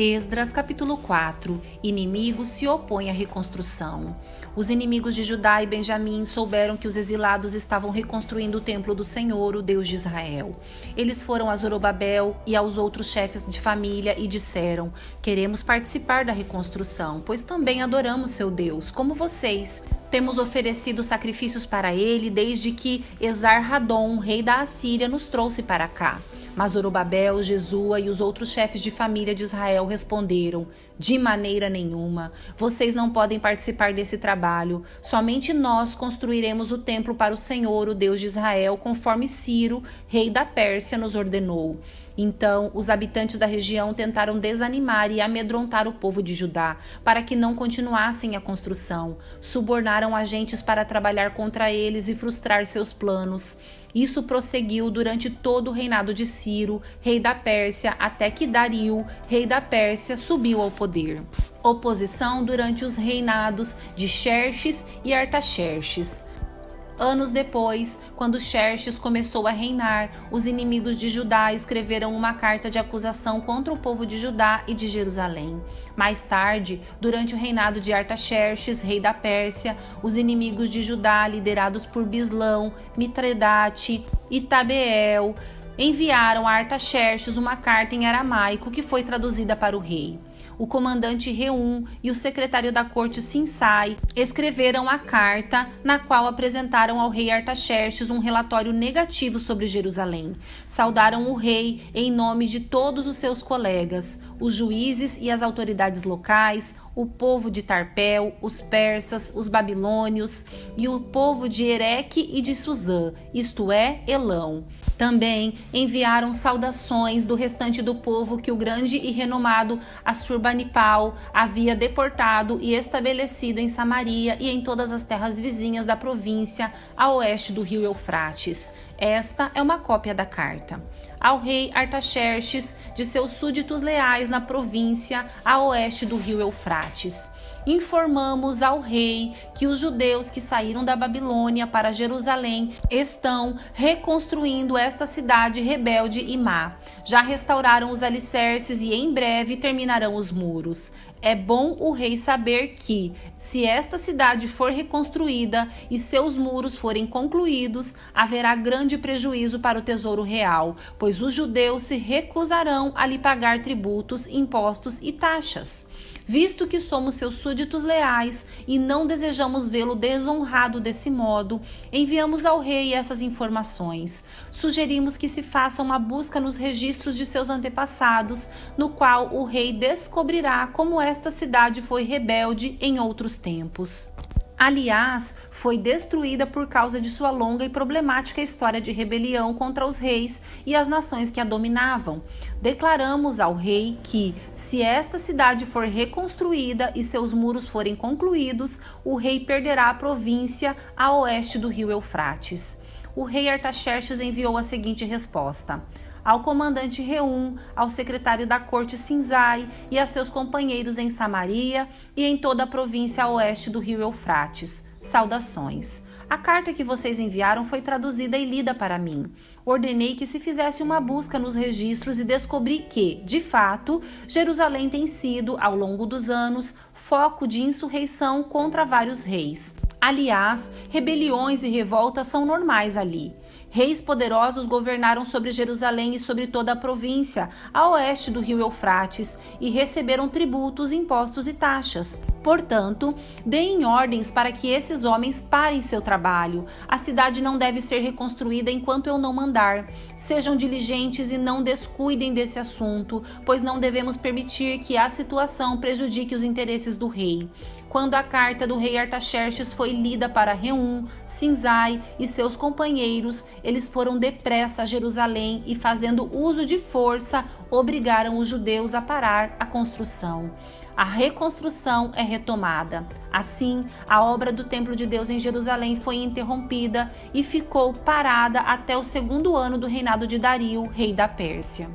Esdras capítulo 4. Inimigos se opõem à reconstrução. Os inimigos de Judá e Benjamim souberam que os exilados estavam reconstruindo o templo do Senhor, o Deus de Israel. Eles foram a Zorobabel e aos outros chefes de família e disseram: queremos participar da reconstrução, pois também adoramos seu Deus, como vocês. Temos oferecido sacrifícios para ele desde que Esar-Hadon, rei da Assíria, nos trouxe para cá. Mas Zorobabel, Jesua e os outros chefes de família de Israel responderam: de maneira nenhuma, vocês não podem participar desse trabalho. Somente nós construiremos o templo para o Senhor, o Deus de Israel, conforme Ciro, rei da Pérsia, nos ordenou. Então, os habitantes da região tentaram desanimar e amedrontar o povo de Judá, para que não continuassem a construção. Subornaram agentes para trabalhar contra eles e frustrar seus planos. Isso prosseguiu durante todo o reinado de Ciro, rei da Pérsia, até que Dario, rei da Pérsia, subiu ao poder. Oposição durante os reinados de Xerxes e Artaxerxes. Anos depois, quando Xerxes começou a reinar, os inimigos de Judá escreveram uma carta de acusação contra o povo de Judá e de Jerusalém. Mais tarde, durante o reinado de Artaxerxes, rei da Pérsia, os inimigos de Judá, liderados por Bislão, Mitredate e Tabeel, enviaram a Artaxerxes uma carta em aramaico que foi traduzida para o rei. O comandante Reum e o secretário da corte Sinsai escreveram a carta, na qual apresentaram ao rei Artaxerxes um relatório negativo sobre Jerusalém. Saudaram o rei em nome de todos os seus colegas, os juízes e as autoridades locais, o povo de Tarpel, os persas, os babilônios e o povo de Ereque e de Suzã, isto é, Elão. Também enviaram saudações do restante do povo que o grande e renomado Assurbanipal havia deportado e estabelecido em Samaria e em todas as terras vizinhas da província a oeste do rio Eufrates. Esta é uma cópia da carta. Ao rei Artaxerxes, de seus súditos leais na província a oeste do rio Eufrates. Informamos ao rei que os judeus que saíram da Babilônia para Jerusalém estão reconstruindo esta cidade rebelde e má. Já restauraram os alicerces e em breve terminarão os muros. É bom o rei saber que, se esta cidade for reconstruída e seus muros forem concluídos, haverá grande prejuízo para o tesouro real, pois os judeus se recusarão a lhe pagar tributos, impostos e taxas. Visto que somos seus súditos leais e não desejamos vê-lo desonrado desse modo, enviamos ao rei essas informações. Sugerimos que se faça uma busca nos registros de seus antepassados, no qual o rei descobrirá como esta cidade foi rebelde em outros tempos. Aliás, foi destruída por causa de sua longa e problemática história de rebelião contra os reis e as nações que a dominavam. Declaramos ao rei que, se esta cidade for reconstruída e seus muros forem concluídos, o rei perderá a província a oeste do rio Eufrates. O rei Artaxerxes enviou a seguinte resposta: ao comandante Reum, ao secretário da corte Sinsai e a seus companheiros em Samaria e em toda a província a oeste do rio Eufrates. Saudações. A carta que vocês enviaram foi traduzida e lida para mim. Ordenei que se fizesse uma busca nos registros e descobri que, de fato, Jerusalém tem sido, ao longo dos anos, foco de insurreição contra vários reis. Aliás, rebeliões e revoltas são normais ali. Reis poderosos governaram sobre Jerusalém e sobre toda a província, a oeste do rio Eufrates, e receberam tributos, impostos e taxas. Portanto, deem ordens para que esses homens parem seu trabalho. A cidade não deve ser reconstruída enquanto eu não mandar. Sejam diligentes e não descuidem desse assunto, pois não devemos permitir que a situação prejudique os interesses do rei. Quando a carta do rei Artaxerxes foi lida para Reum, Sinsai e seus companheiros, eles foram depressa a Jerusalém e, fazendo uso de força, obrigaram os judeus a parar a construção. A reconstrução é retomada. Assim, a obra do templo de Deus em Jerusalém foi interrompida e ficou parada até o segundo ano do reinado de Dario, rei da Pérsia.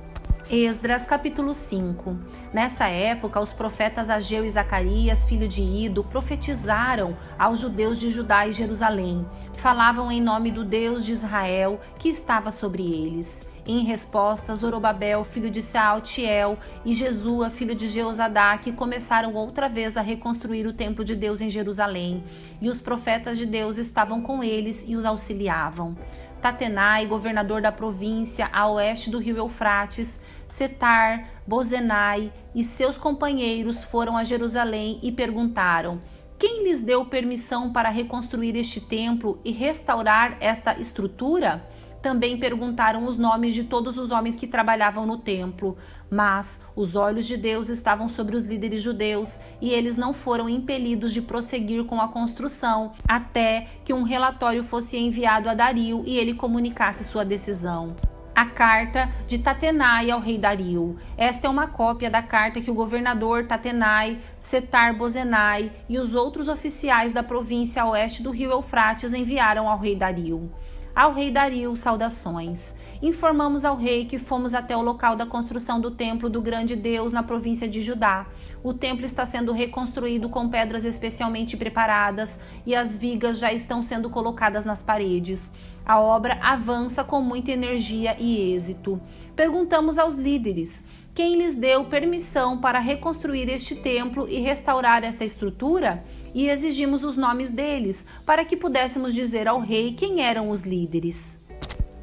Esdras capítulo 5. Nessa época, os profetas Ageu e Zacarias, filho de Ido, profetizaram aos judeus de Judá e Jerusalém. Falavam em nome do Deus de Israel, que estava sobre eles. Em resposta, Zorobabel, filho de Sealtiel, e Jesua, filho de Jeozadak, começaram outra vez a reconstruir o templo de Deus em Jerusalém, e os profetas de Deus estavam com eles e os auxiliavam. Tatenai, governador da província a oeste do rio Eufrates, Setar, Bozenai e seus companheiros foram a Jerusalém e perguntaram: quem lhes deu permissão para reconstruir este templo e restaurar esta estrutura? Também perguntaram os nomes de todos os homens que trabalhavam no templo. Mas os olhos de Deus estavam sobre os líderes judeus e eles não foram impelidos de prosseguir com a construção até que um relatório fosse enviado a Dario e ele comunicasse sua decisão. A carta de Tatenai ao rei Dario. Esta é uma cópia da carta que o governador Tatenai, Setar-Bozenai e os outros oficiais da província a oeste do rio Eufrates enviaram ao rei Dario. Ao rei Dario, saudações. Informamos ao rei que fomos até o local da construção do templo do grande Deus na província de Judá. O templo está sendo reconstruído com pedras especialmente preparadas e as vigas já estão sendo colocadas nas paredes. A obra avança com muita energia e êxito. Perguntamos aos líderes: quem lhes deu permissão para reconstruir este templo e restaurar esta estrutura? E exigimos os nomes deles, para que pudéssemos dizer ao rei quem eram os líderes.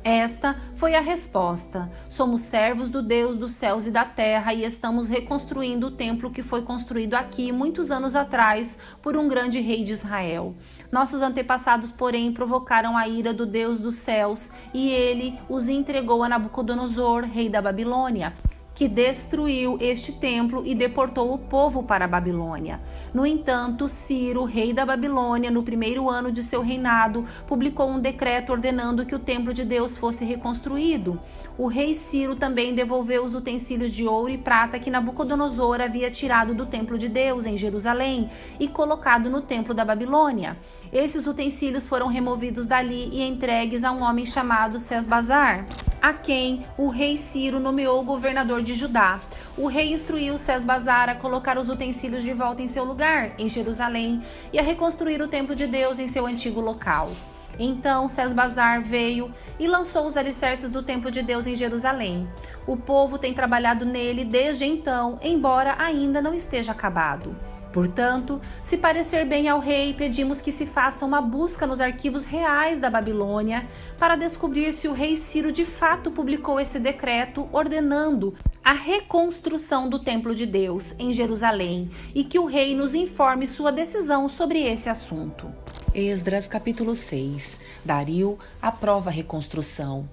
Esta foi a resposta: somos servos do Deus dos céus e da terra e estamos reconstruindo o templo que foi construído aqui muitos anos atrás por um grande rei de Israel. Nossos antepassados, porém, provocaram a ira do Deus dos céus e ele os entregou a Nabucodonosor, rei da Babilônia, que destruiu este templo e deportou o povo para a Babilônia. No entanto, Ciro, rei da Babilônia, no primeiro ano de seu reinado, publicou um decreto ordenando que o templo de Deus fosse reconstruído. O rei Ciro também devolveu os utensílios de ouro e prata que Nabucodonosor havia tirado do templo de Deus em Jerusalém e colocado no templo da Babilônia. Esses utensílios foram removidos dali e entregues a um homem chamado Sesbazar, a quem o rei Ciro nomeou governador de Judá. O rei instruiu Sesbazar a colocar os utensílios de volta em seu lugar, em Jerusalém, e a reconstruir o templo de Deus em seu antigo local. Então Sesbazar veio e lançou os alicerces do templo de Deus em Jerusalém. O povo tem trabalhado nele desde então, embora ainda não esteja acabado. Portanto, se parecer bem ao rei, pedimos que se faça uma busca nos arquivos reais da Babilônia para descobrir se o rei Ciro de fato publicou esse decreto ordenando a reconstrução do templo de Deus em Jerusalém e que o rei nos informe sua decisão sobre esse assunto. Esdras capítulo 6. Dario aprova a reconstrução.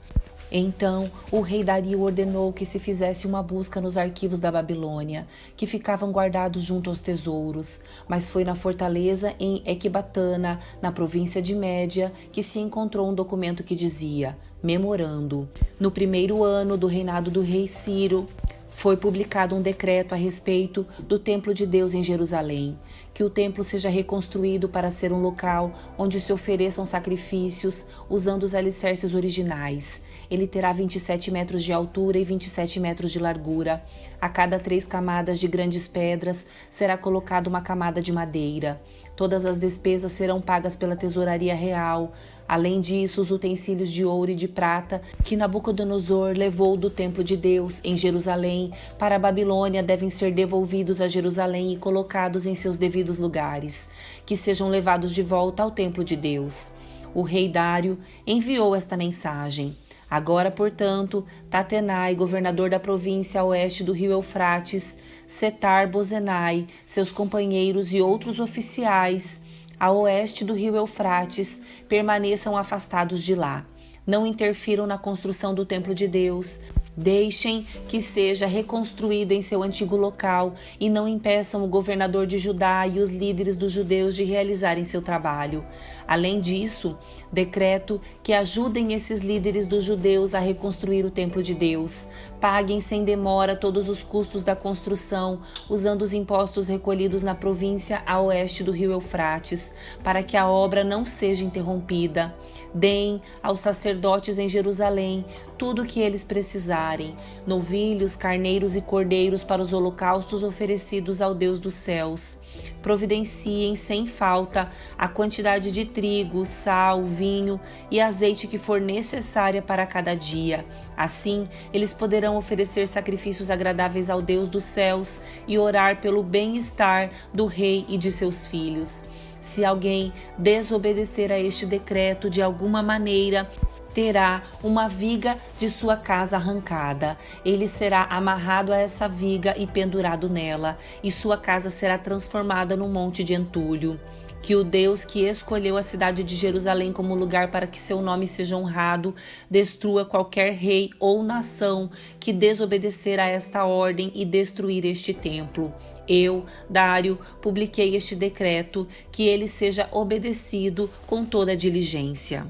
Então, o rei Dario ordenou que se fizesse uma busca nos arquivos da Babilônia, que ficavam guardados junto aos tesouros, mas foi na fortaleza em Ecbatana, na província de Média, que se encontrou um documento que dizia: memorando. No primeiro ano do reinado do rei Ciro, foi publicado um decreto a respeito do templo de Deus em Jerusalém, que o templo seja reconstruído para ser um local onde se ofereçam sacrifícios usando os alicerces originais. Ele terá 27 metros de altura e 27 metros de largura. A cada 3 camadas de grandes pedras será colocada uma camada de madeira. Todas as despesas serão pagas pela tesouraria real. Além disso, os utensílios de ouro e de prata que Nabucodonosor levou do templo de Deus em Jerusalém para a Babilônia devem ser devolvidos a Jerusalém e colocados em seus devidos lugares, que sejam levados de volta ao templo de Deus. O rei Dário enviou esta mensagem. Agora, portanto, Tatenai, governador da província a oeste do rio Eufrates, Setar-Bozenai, seus companheiros e outros oficiais a oeste do rio Eufrates permaneçam afastados de lá. Não interfiram na construção do templo de Deus. Deixem que seja reconstruído em seu antigo local e não impeçam o governador de Judá e os líderes dos judeus de realizarem seu trabalho. Além disso, decreto que ajudem esses líderes dos judeus a reconstruir o templo de Deus. Paguem sem demora todos os custos da construção, usando os impostos recolhidos na província a oeste do rio Eufrates, para que a obra não seja interrompida. Deem aos sacerdotes em Jerusalém tudo o que eles precisarem. imaginarem, novilhos, carneiros e cordeiros para os holocaustos oferecidos ao Deus dos céus. Providenciem sem falta a quantidade de trigo, sal, vinho e azeite que for necessária para cada dia. Assim, eles poderão oferecer sacrifícios agradáveis ao Deus dos céus e orar pelo bem-estar do rei e de seus filhos. Se alguém desobedecer a este decreto de alguma maneira, terá uma viga de sua casa arrancada. Ele será amarrado a essa viga e pendurado nela, e sua casa será transformada num monte de entulho. Que o Deus que escolheu a cidade de Jerusalém como lugar para que seu nome seja honrado, destrua qualquer rei ou nação que desobedecer a esta ordem e destruir este templo. Eu, Dário, publiquei este decreto, que ele seja obedecido com toda a diligência.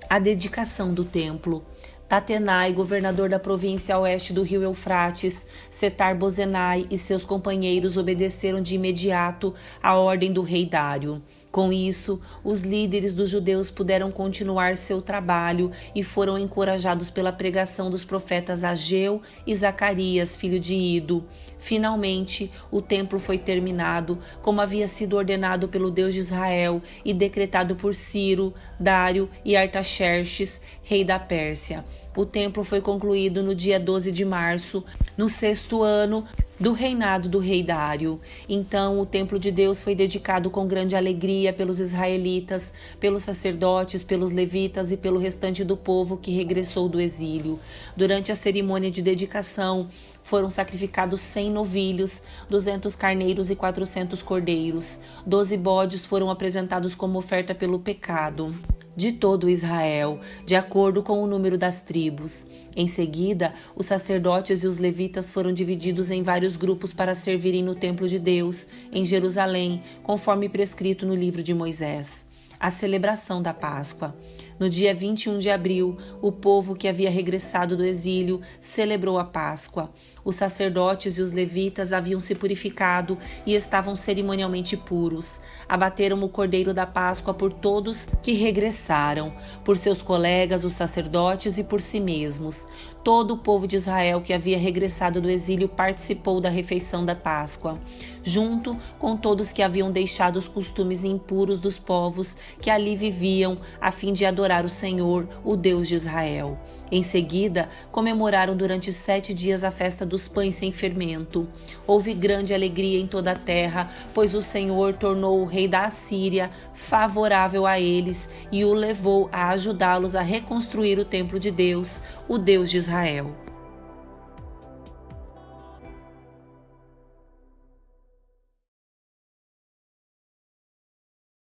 A dedicação do templo. Tatenai, governador da província a oeste do rio Eufrates, Setar-Bozenai e seus companheiros obedeceram de imediato à ordem do rei Dário. Com isso, os líderes dos judeus puderam continuar seu trabalho e foram encorajados pela pregação dos profetas Ageu e Zacarias, filho de Ido. Finalmente, o templo foi terminado, como havia sido ordenado pelo Deus de Israel e decretado por Ciro, Dário e Artaxerxes, rei da Pérsia. O templo foi concluído no dia 12 de março, no 6º ano do reinado do rei Dário. Então o templo de Deus foi dedicado com grande alegria pelos israelitas, pelos sacerdotes, pelos levitas e pelo restante do povo que regressou do exílio. Durante a cerimônia de dedicação, foram sacrificados 100 novilhos, 200 carneiros e 400 cordeiros. 12 bodes foram apresentados como oferta pelo pecado de todo Israel, de acordo com o número das tribos. Em seguida, os sacerdotes e os levitas foram divididos em vários grupos para servirem no templo de Deus, em Jerusalém, conforme prescrito no livro de Moisés. A celebração da Páscoa. No dia 21 de abril, o povo que havia regressado do exílio celebrou a Páscoa. Os sacerdotes e os levitas haviam se purificado e estavam cerimonialmente puros. Abateram o cordeiro da Páscoa por todos que regressaram, por seus colegas, os sacerdotes, e por si mesmos. Todo o povo de Israel que havia regressado do exílio participou da refeição da Páscoa, junto com todos que haviam deixado os costumes impuros dos povos que ali viviam, a fim de adorar o Senhor, o Deus de Israel. Em seguida, comemoraram durante 7 dias a festa dos pães sem fermento. Houve grande alegria em toda a terra, pois o Senhor tornou o rei da Assíria favorável a eles e o levou a ajudá-los a reconstruir o templo de Deus, o Deus de Israel.